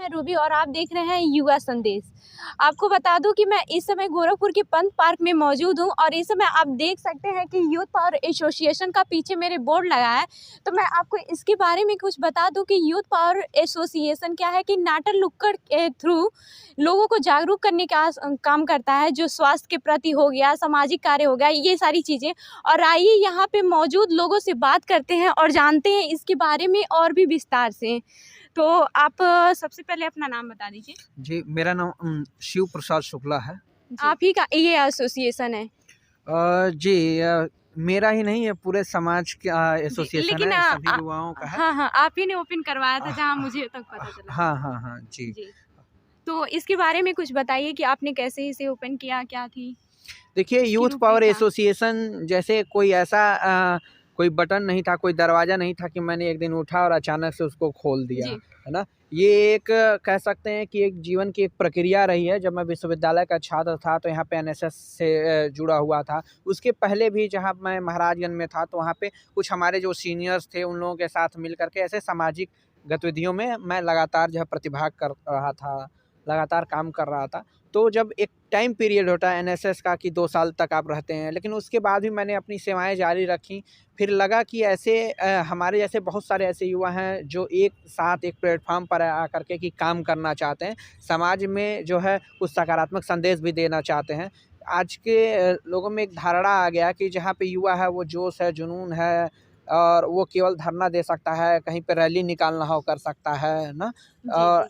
मैं रूबी और आप देख रहे हैं युवा संदेश। आपको बता दूं कि मैं इस समय गोरखपुर के पंत पार्क में मौजूद हूं और इस समय आप देख सकते हैं कि यूथ पावर एसोसिएशन का पीछे मेरे बोर्ड लगा है। तो मैं आपको इसके बारे में कुछ बता दूं कि यूथ पावर एसोसिएशन क्या है कि नाटक नुक्कड़ के थ्रू लोगों को जागरूक करने का काम करता है, जो स्वास्थ्य के प्रति हो गया, सामाजिक कार्य हो गया, ये सारी चीज़ें। और आइए यहाँ पे मौजूद लोगों से बात करते हैं और जानते हैं इसके बारे में और भी विस्तार से। तो आप सबसे पहले अपना नाम बता दीजिए। जी, मेरा नाम शिव प्रसाद शुक्ला है। आप ही का ये एसोसिएशन है? जी, मेरा ही नहीं है, पूरे समाज का एसोसिएशन है, सभी युवाओं का है। हाँ हाँ, आप ही ने ओपन करवाया था जहाँ मुझे तक पता चला। हाँ हाँ हाँ जी। तो इसके बारे में कुछ बताइए कि आपने कैसे इसे ओपन किया, क्या थी? देखिए, यूथ पावर एसोसिएशन जैसे कोई ऐसा कोई बटन नहीं था, कोई दरवाज़ा नहीं था कि मैंने एक दिन उठा और अचानक से उसको खोल दिया, है ना। ये एक कह सकते हैं कि एक जीवन की एक प्रक्रिया रही है। जब मैं विश्वविद्यालय का छात्र था तो यहाँ पे एनएसएस से जुड़ा हुआ था। उसके पहले भी जहाँ मैं महाराजगंज में था तो वहाँ पे कुछ हमारे जो सीनियर्स थे उन लोगों के साथ मिल कर के ऐसे सामाजिक गतिविधियों में मैं लगातार जो है प्रतिभाग कर रहा था, लगातार काम कर रहा था। तो जब एक टाइम पीरियड होता है एनएसएस का कि 2 साल तक आप रहते हैं, लेकिन उसके बाद भी मैंने अपनी सेवाएं जारी रखी। फिर लगा कि ऐसे हमारे जैसे बहुत सारे ऐसे युवा हैं जो एक साथ एक प्लेटफॉर्म पर आकर के कि काम करना चाहते हैं, समाज में जो है कुछ सकारात्मक संदेश भी देना चाहते हैं। आज के लोगों में एक धारणा आ गया कि जहाँ पे युवा है वो जोश है, जुनून है और वो केवल धरना दे सकता है, कहीं पे रैली निकालना हो कर सकता है ना।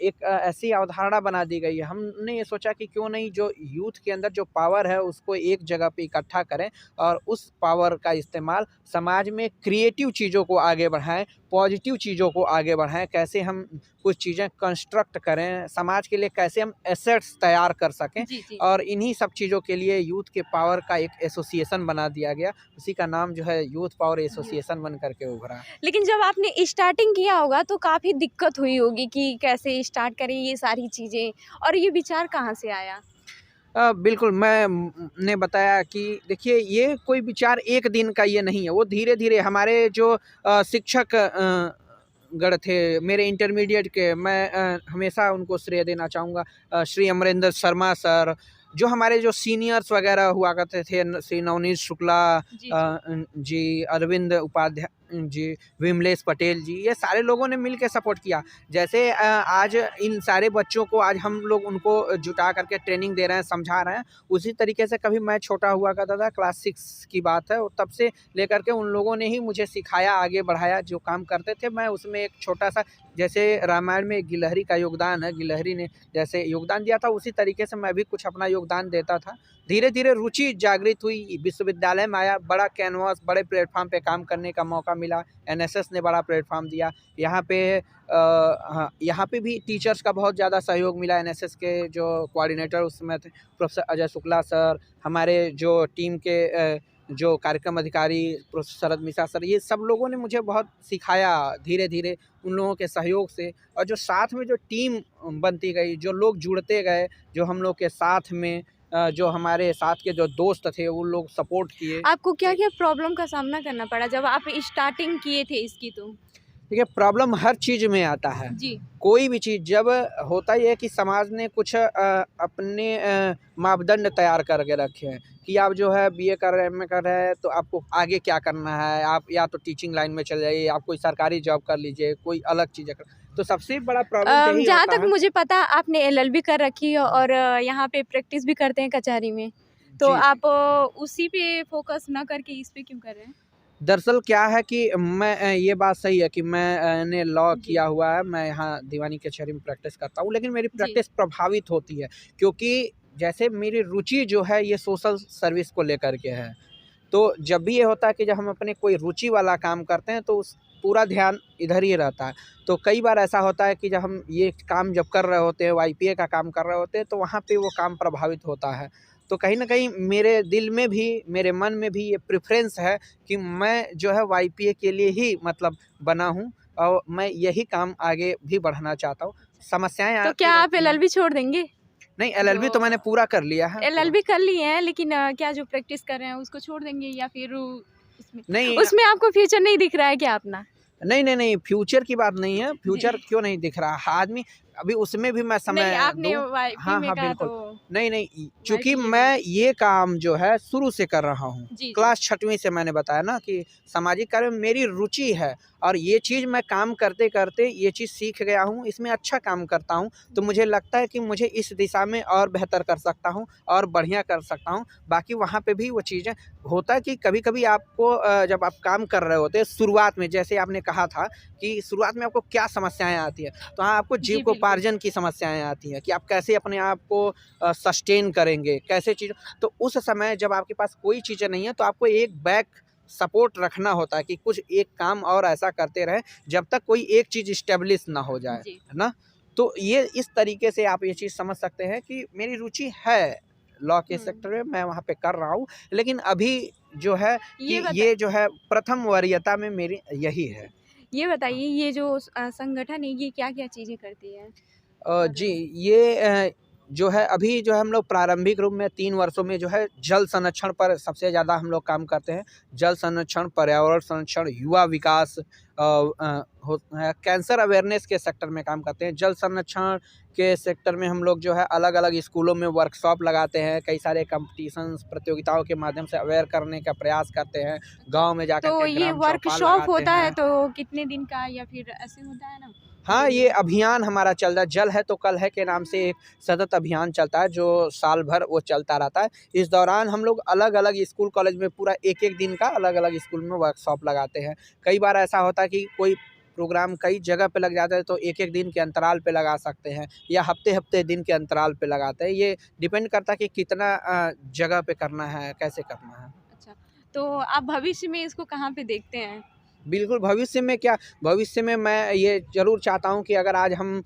एक ऐसी अवधारणा बना दी गई है। हमने ये सोचा कि क्यों नहीं जो यूथ के अंदर जो पावर है उसको एक जगह पे इकट्ठा करें और उस पावर का इस्तेमाल समाज में क्रिएटिव चीज़ों को आगे बढ़ाएं, पॉजिटिव चीज़ों को आगे बढ़ाएं। कैसे हम कुछ चीज़ें कंस्ट्रक्ट करें, समाज के लिए कैसे हम एसेट्स तैयार कर सकें। और इन्हीं सब चीज़ों के लिए यूथ के पावर का एक एसोसिएशन बना दिया गया। उसी का नाम जो है यूथ पावर एसोसिएशन बन करके उभरा। लेकिन जब आपने स्टार्टिंग किया होगा तो काफ़ी दिक्कत हुई होगी कि कैसे स्टार्ट करें ये सारी चीज़ें, और ये विचार कहाँ से आया? बिल्कुल, मैंने बताया कि देखिए ये कोई विचार एक दिन का ये नहीं है, वो धीरे-धीरे हमारे जो शिक्षक गण थे मेरे इंटरमीडिएट के, मैं हमेशा उनको श्रेय देना चाहूँगा। श्री अमरेंद्र शर्मा सर, जो हमारे जो सीनियर्स वगैरह हुआ करते थे, श्री नवनीत शुक्ला जी, अरविंद उपाध्याय जी, विमलेश पटेल जी, ये सारे लोगों ने मिल के सपोर्ट किया। जैसे आज इन सारे बच्चों को आज हम लोग उनको जुटा करके ट्रेनिंग दे रहे हैं, समझा रहे हैं, उसी तरीके से कभी मैं छोटा हुआ करता था, क्लास 6 की बात है, और तब से लेकर के उन लोगों ने ही मुझे सिखाया, आगे बढ़ाया। जो काम करते थे मैं उसमें एक छोटा-सा, जैसे रामायण में गिलहरी का योगदान है, गिलहरी ने जैसे योगदान दिया था उसी तरीके से मैं भी कुछ अपना योगदान देता था। धीरे-धीरे रुचि जागृत हुई, विश्वविद्यालय में आया, बड़ा कैनवास, बड़े प्लेटफ़ॉर्म पे काम करने का मौका मिला। एनएसएस ने बड़ा प्लेटफ़ॉर्म दिया। यहाँ पे हाँ, यहाँ पे भी टीचर्स का बहुत ज़्यादा सहयोग मिला। एनएसएस के जो कोऑर्डिनेटर उस समय थे प्रोफ़ेसर अजय शुक्ला सर, हमारे जो टीम के जो कार्यक्रम अधिकारी प्रोफ़ेसर शरद मिश्रा सर, ये सब लोगों ने मुझे बहुत सिखाया धीरे-धीरे उन लोगों के सहयोग से। और जो साथ में जो टीम बनती गई, जो लोग जुड़ते गए, जो हम लोग के साथ में जो हमारे साथ के जो दोस्त थे वो लोग सपोर्ट किए। आपको क्या-क्या प्रॉब्लम का सामना करना पड़ा जब आप स्टार्टिंग किए थे इसकी? तो देखिए, प्रॉब्लम हर चीज़ में आता है। कोई भी चीज़ जब होता ही है कि समाज ने कुछ अपने मापदंड तैयार करके रखे हैं कि आप जो है बीए कर रहे हैं, एमए कर रहे हैं, तो आपको आगे क्या करना है। आप या तो टीचिंग लाइन में चले जाइए, आप कोई सरकारी जॉब कर लीजिए, कोई अलग चीज़ें कर। तो सबसे बड़ा प्रॉब्लम यही होता है। जहाँ तक मुझे पता आपने एलएलबी कर रखी है और यहाँ पे प्रैक्टिस भी करते हैं कचहरी में, तो आप उसी पे फोकस ना करके इस पे क्यों कर रहे हैं? दरअसल क्या है कि मैं ये बात सही है कि मैंने लॉ किया हुआ है, मैं यहाँ दीवानी कचहरी में प्रैक्टिस करता हूँ, लेकिन मेरी प्रैक्टिस प्रभावित होती है क्योंकि जैसे मेरी रुचि जो है ये सोशल सर्विस को लेकर के है। तो जब भी ये होता है कि जब हम अपने कोई रुचि वाला काम करते हैं तो उस पूरा ध्यान इधर ही रहता है। तो कई बार ऐसा होता है कि जब हम ये काम जब कर रहे होते हैं, वाईपीए का काम कर रहे होते हैं, तो वहाँ पे वो काम प्रभावित होता है। तो कहीं न कहीं मेरे दिल में भी, मेरे मन में भी ये प्रेफ़रेंस है कि मैं जो है वाईपीए के लिए ही मतलब बना हूँ और मैं यही काम आगे भी बढ़ाना चाहता हूँ। समस्याएँ तो क्या आप एलएलबी छोड़ देंगे? नहीं, एलएलबी तो मैंने पूरा कर लिया है। एलएलबी कर लिए हैं, लेकिन क्या जो प्रैक्टिस कर रहे हैं उसको छोड़ देंगे या फिर नहीं, उसमें आपको फ्यूचर नहीं दिख रहा है क्या अपना? नहीं, फ्यूचर की बात नहीं है। फ्यूचर क्यों नहीं दिख रहा? आदमी अभी उसमें भी मैं समय नहीं, आपने दूं। वाईफी हाँ में हाँ कहा बिल्कुल। तो नहीं, चूंकि वाईफी मैं ये काम जो है शुरू से कर रहा हूँ, जी, जी। क्लास 6वीं से मैंने बताया ना कि सामाजिक कार्य में मेरी रुचि है, और ये चीज़ मैं काम करते करते ये चीज़ सीख गया हूँ, इसमें अच्छा काम करता हूँ। तो मुझे लगता है कि मुझे इस दिशा में और बेहतर कर सकता हूँ और बढ़िया कर सकता हूँ। बाकी वहाँ पे भी वो चीज़ें होता है कि कभी-कभी आपको जब आप काम कर रहे होते हैं शुरुआत में, जैसे आपने कहा था कि शुरुआत में आपको क्या समस्याएँ आती हैं, तो हाँ, आपको जी, बिल्कुल। जीविकोपार्जन की समस्याएँ आती हैं कि आप कैसे अपने आप को सस्टेन करेंगे, कैसे चीज़। तो उस समय जब आपके पास कोई चीज़ें नहीं है, तो आपको एक बैक सपोर्ट रखना होता है कि कुछ एक काम और ऐसा करते रहें जब तक कोई एक चीज़ इस्टेब्लिश ना हो जाए, जी। है ना? तो ये इस तरीके से आप ये चीज़ समझ सकते हैं कि मेरी रुचि है लॉ के सेक्टर में, मैं वहाँ पे कर रहा हूँ। लेकिन अभी जो है ये कि ये जो है प्रथम वरीयता में मेरी यही है। ये हाँ। बताइए, ये जो संगठन है, ये क्या-क्या चीज़ें करती है? जी, और ये जो है अभी जो है हम लोग प्रारंभिक रूप में 3 वर्षों में जो है जल संरक्षण पर सबसे ज़्यादा हम लोग काम करते हैं। जल संरक्षण, पर्यावरण संरक्षण, युवा विकास, कैंसर अवेयरनेस के सेक्टर में काम करते हैं। जल संरक्षण के सेक्टर में हम लोग जो है अलग-अलग स्कूलों में वर्कशॉप लगाते हैं, कई सारे कॉम्पिटिशन्स, प्रतियोगिताओं के माध्यम से अवेयर करने का प्रयास करते हैं। गाँव में जाकर तो के ये ग्राम चौपाल वर्कशॉप लगाते होता है हैं। तो कितने दिन का, या फिर ऐसे होता है ना? हाँ, दिन ये में? अभियान हमारा चल रहा है, जल है तो कल है के नाम से एक सतत अभियान चलता है, जो साल भर वो चलता रहता है। इस दौरान हम लोग अलग-अलग स्कूल कॉलेज में पूरा 1-1 दिन का अलग-अलग स्कूल में वर्कशॉप लगाते हैं। कई बार ऐसा होता है कि कोई प्रोग्राम कई जगह पे लग जाता है, तो 1-1 दिन के अंतराल पे लगा सकते हैं, या हफ्ते-हफ्ते दिन के अंतराल पे लगाते हैं। ये डिपेंड करता है कि कितना जगह पे करना है, कैसे करना है। अच्छा, तो आप भविष्य में इसको कहाँ पे देखते हैं? बिल्कुल, भविष्य में क्या, भविष्य में मैं ये ज़रूर चाहता हूँ कि अगर आज हम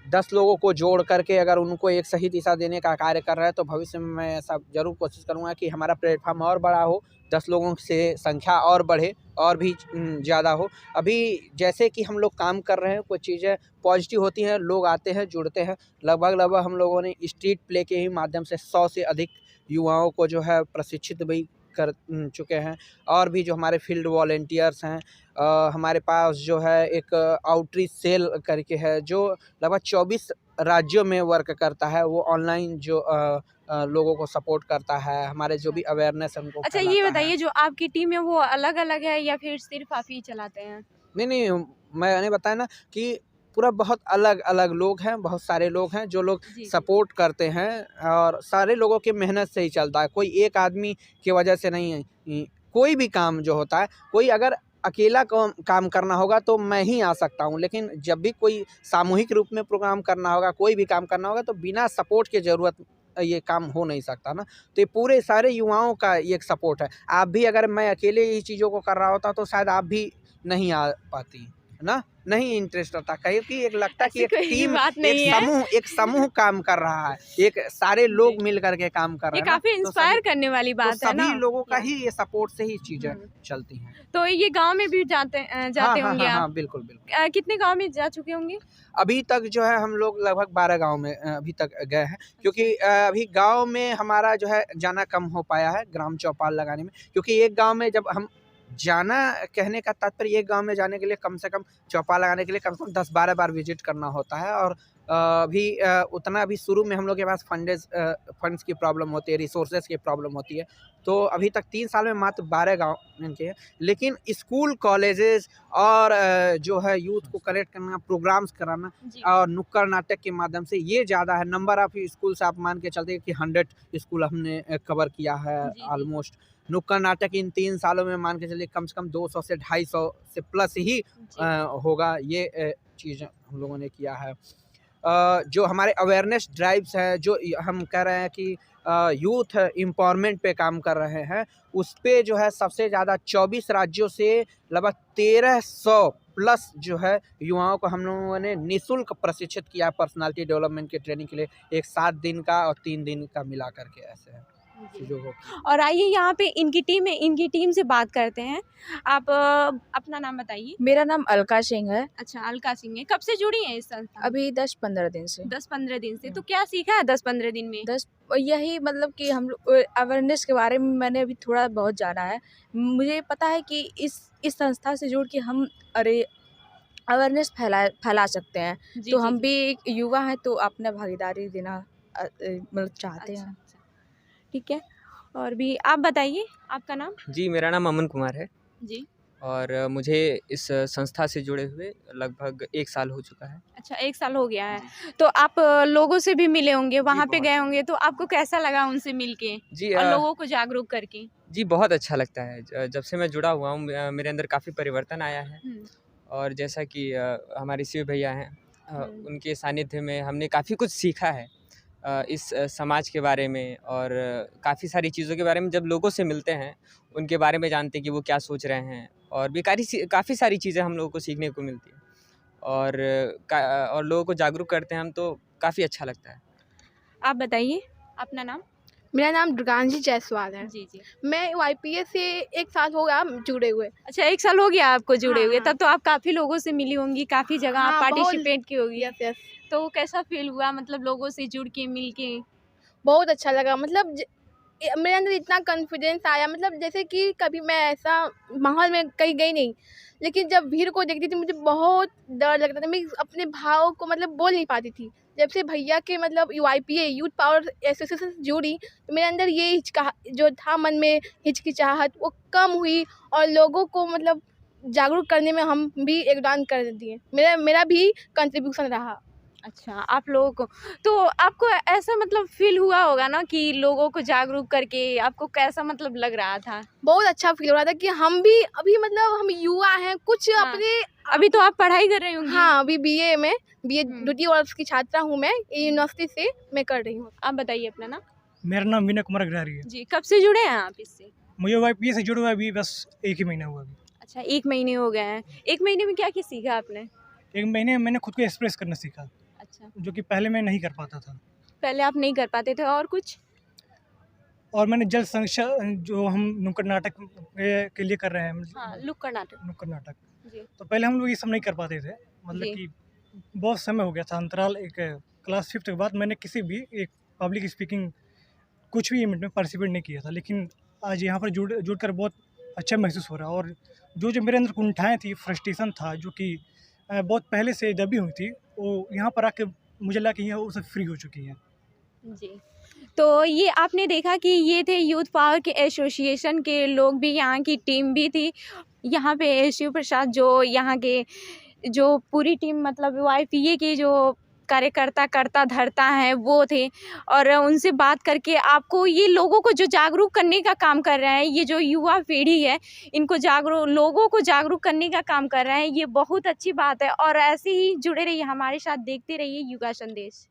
10 लोगों को जोड़ करके अगर उनको एक सही दिशा देने का कार्य कर रहे हैं, तो भविष्य में मैं ऐसा ज़रूर कोशिश करूँगा कि हमारा प्लेटफ़ॉर्म और बड़ा हो, 10 लोगों से संख्या और बढ़े, और भी ज़्यादा हो। अभी जैसे कि हम लोग काम कर रहे हैं, कुछ चीज़ें पॉज़िटिव होती हैं, लोग आते हैं, जुड़ते हैं। लगभग हम लोगों ने स्ट्रीट प्ले के ही माध्यम से 100 से अधिक युवाओं को जो है प्रशिक्षित भी कर चुके हैं। और भी जो हमारे फील्ड वॉलंटियर्स हैं, हमारे पास जो है एक आउटरीच सेल करके है, जो लगभग 24 राज्यों में वर्क करता है। वो ऑनलाइन जो लोगों को सपोर्ट करता है, हमारे जो भी अवेयरनेस है उनको अच्छा, ये फैलाता है। बताइए, जो आपकी टीम है वो अलग-अलग है या फिर सिर्फ़ आप ही चलाते हैं? नहीं, मैंने बताया ना कि पूरा बहुत अलग-अलग लोग हैं, बहुत सारे लोग हैं जो लोग जी, जी। सपोर्ट करते हैं, और सारे लोगों की मेहनत से ही चलता है। कोई एक आदमी की वजह से नहीं है। कोई भी काम जो होता है, कोई अगर अकेला काम करना होगा तो मैं ही आ सकता हूँ, लेकिन जब भी कोई सामूहिक रूप में प्रोग्राम करना होगा, कोई भी काम करना होगा, तो बिना सपोर्ट के ज़रूरत ये काम हो नहीं सकता ना। तो ये पूरे सारे युवाओं का ये एक सपोर्ट है। आप भी अगर मैं अकेले ही चीज़ों को कर रहा होता तो शायद आप भी नहीं आ पाती, है ना? नहीं इंटरेस्ट आता, कहीं कि एक लगता है कि ऐसी एक कोई टीम, बात नहीं है। एक समूह काम कर रहा है, एक सारे लोग मिल कर के काम कर रहे ये हैं ना, काफ़ी इंस्पायर करने वाली तो बात है ना? सभी लोगों का या ही ये सपोर्ट से ही चीज़ें हुँ। चलती हैं। तो ये गाँव में भी हाँ, जाते हाँ, होंगे हाँ, आप? हाँ, बिल्कुल, बिल्कुल। कितने गाँव में जा चुके होंगे? अभी तक जो है हम लोग लगभग 12 गाँव में अभी तक गए हैं, क्योंकि अच्छा। अभी गाँव में हमारा जो है जाना कम हो पाया है ग्राम चौपाल लगाने में, क्योंकि एक गाँव में जब हम जाना, कहने का तात्पर्य एक गाँव में जाने के लिए कम से कम चौपाल लगाने के लिए कम से कम 10-12 बार विज़िट करना होता है, और अभी उतना अभी शुरू में हम लोग के पास फंड्स की प्रॉब्लम होती है, रिसोर्सेज़ की प्रॉब्लम होती है। तो अभी तक 3 साल में मात्र 12 गाँव इनके हैं। लेकिन स्कूल, कॉलेजेस और जो है यूथ को कनेक्ट करना, प्रोग्राम्स कराना जी। और नुक्कड़ नाटक के माध्यम से ये ज़्यादा है। नंबर ऑफ स्कूल्स आप मान के चलते हैं कि 100 स्कूल हमने कवर किया है जी, जी। ऑलमोस्ट। नुक्कड़ नाटक इन 3 सालों में मान के चलिए कम से कम 200 से 250 से प्लस ही जी। होगा, ये चीज़ हम लोगों ने किया है। जो हमारे अवेयरनेस ड्राइव्स हैं, जो हम कह रहे हैं कि यूथ एम्पावरमेंट पे काम कर रहे हैं, उस पे जो है सबसे ज़्यादा 24 राज्यों से लगभग 1300 प्लस जो है युवाओं को हम लोगों ने निःशुल्क प्रशिक्षित किया पर्सनालिटी डेवलपमेंट की ट्रेनिंग के लिए, एक 7 दिन का और 3 दिन का मिला करके ऐसे है चीज़ों को। और आइए यहाँ पे इनकी टीम से बात करते हैं। आप अपना नाम बताइए। मेरा नाम अलका सिंह है। अच्छा, अलका सिंह है। कब से जुड़ी हैं इस संस्था में? अभी 10-15 दिन से। 10-15 दिन से। तो क्या सीखा है 10-15 दिन में? 10 यही मतलब कि हम लोग अवेयरनेस के बारे में मैंने अभी थोड़ा बहुत जाना है। मुझे पता है कि इस संस्था से जुड़ के हम अवेयरनेस फैला सकते हैं। जी, तो जी, हम जी। भी एक युवा हैं तो अपना भागीदारी देना मतलब चाहते अच्छा, हैं। अच्छा। ठीक है। और भी आप बताइए, आपका नाम? जी, मेरा नाम अमन कुमार है जी। और मुझे इस संस्था से जुड़े हुए लगभग 1 साल हो चुका है। अच्छा, 1 साल हो गया है। जी। तो आप लोगों से भी मिले होंगे, वहाँ पे बहुत गए ज़्यादा। होंगे, तो आपको कैसा लगा उनसे मिलके जी और लोगों को जागरूक करके? जी, बहुत अच्छा लगता है। जब से मैं जुड़ा हुआ हूँ मेरे अंदर काफ़ी परिवर्तन आया है हुँ, और जैसा कि हमारे शिव भैया हैं हुँ। उनके सानिध्य में हमने काफ़ी कुछ सीखा है इस समाज के बारे में और काफ़ी सारी चीज़ों के बारे में जब लोगों से मिलते हैं, उनके बारे में जानते हैं कि वो क्या सोच रहे हैं और भी काफ़ी सारी चीज़ें हम लोगों को सीखने को मिलती हैं और और लोगों को जागरूक करते हैं हम तो काफ़ी अच्छा लगता है। आप बताइए, अपना नाम? मेरा नाम दुर्गांशी जायसवाल है। जी, जी। मैं वाईपीएस से 1 साल हो गया जुड़े हुए। अच्छा, 1 साल हो गया आपको जुड़े हाँ, हुए, हाँ। तब तो आप काफ़ी लोगों से मिली होंगी, काफ़ी जगह आप हाँ, पार्टिसिपेट की होगी। Yes, yes. तो कैसा फ़ील हुआ मतलब लोगों से जुड़ के, मिल के? बहुत अच्छा लगा मतलब मेरे अंदर इतना कॉन्फिडेंस आया मतलब जैसे कि कभी मैं ऐसा माहौल में कहीं गई नहीं, लेकिन जब भीड़ को देखती थी मुझे बहुत डर लगता था। मैं अपने भाव को मतलब बोल नहीं पाती थी। जब से भैया के मतलब यूआईपीए यूथ पावर एसोसिएशन से जुड़ी तो मेरे अंदर ये जो था मन में हिचकिचाहट वो कम हुई और लोगों को मतलब जागरूक करने में हम भी योगदान कर दिए। मेरा भी कंट्रीब्यूशन रहा। अच्छा, आप लोगों को तो आपको ऐसा मतलब फ़ील हुआ होगा ना कि लोगों को जागरूक करके आपको कैसा मतलब लग रहा था? बहुत अच्छा फ़ील हो रहा था कि हम भी अभी मतलब हम युवा हैं, कुछ हाँ। अपने अभी तो आप पढ़ाई कर रही होंगी? हाँ, अभी बीए हुँ। द्वितीय वर्ष की छात्रा हूँ मैं, ये यूनिवर्सिटी से मैं कर रही हूँ। आप बताइए अपना नाम? मेरा नाम विनय कुमार अग्रहरी है। जी, कब से जुड़े हैं आप इससे? मुझे वाईपीएस से जुड़ा हुआ अभी बस 1 ही महीना हुआ अभी। अच्छा, 1 महीने हो गए हैं। 1 महीने में क्या-क्या सीखा आपने? 1 महीने में मैंने खुद को एक्सप्रेस करना सीखा, अच्छा, जो कि पहले मैं नहीं कर पाता था। पहले आप नहीं कर पाते थे और कुछ? और मैंने जल संरक्षण जो हम नुक्कड़ नाटक के लिए कर रहे हैं हाँ, नुक्कड़ नाटक। नुक्कड़ नाटक, जी, तो पहले हम लोग ये सब नहीं कर पाते थे। मतलब जी। कि बहुत समय हो गया था अंतराल एक क्लास 5th के बाद मैंने किसी भी एक पब्लिक स्पीकिंग कुछ भी इवेंट में पार्टिसिपेट नहीं किया था। लेकिन आज यहाँ पर जुड़कर बहुत अच्छा महसूस हो रहा है और जो मेरे अंदर कुंठाएँ थी, फ्रस्ट्रेशन था जो कि बहुत पहले से दबी हुई थी, वो यहाँ पर आके मुझे लगा कि ये वो सब फ्री हो चुकी हैं। जी। तो ये आपने देखा कि ये थे यूथ पावर के एसोसिएशन के लोग भी, यहाँ की टीम भी थी। यहाँ पे शिव प्रसाद जो यहाँ के जो पूरी टीम मतलब वाईपीए के जो कार्यकर्ता कर्ता धर्ता हैं वो थे और उनसे बात करके आपको ये लोगों को जो जागरूक करने का काम कर रहे हैं, ये जो युवा पीढ़ी है इनको लोगों को जागरूक करने का काम कर रहे हैं, ये बहुत अच्छी बात है और ऐसे ही जुड़े रहिए हमारे साथ, देखते रहिए युवा संदेश।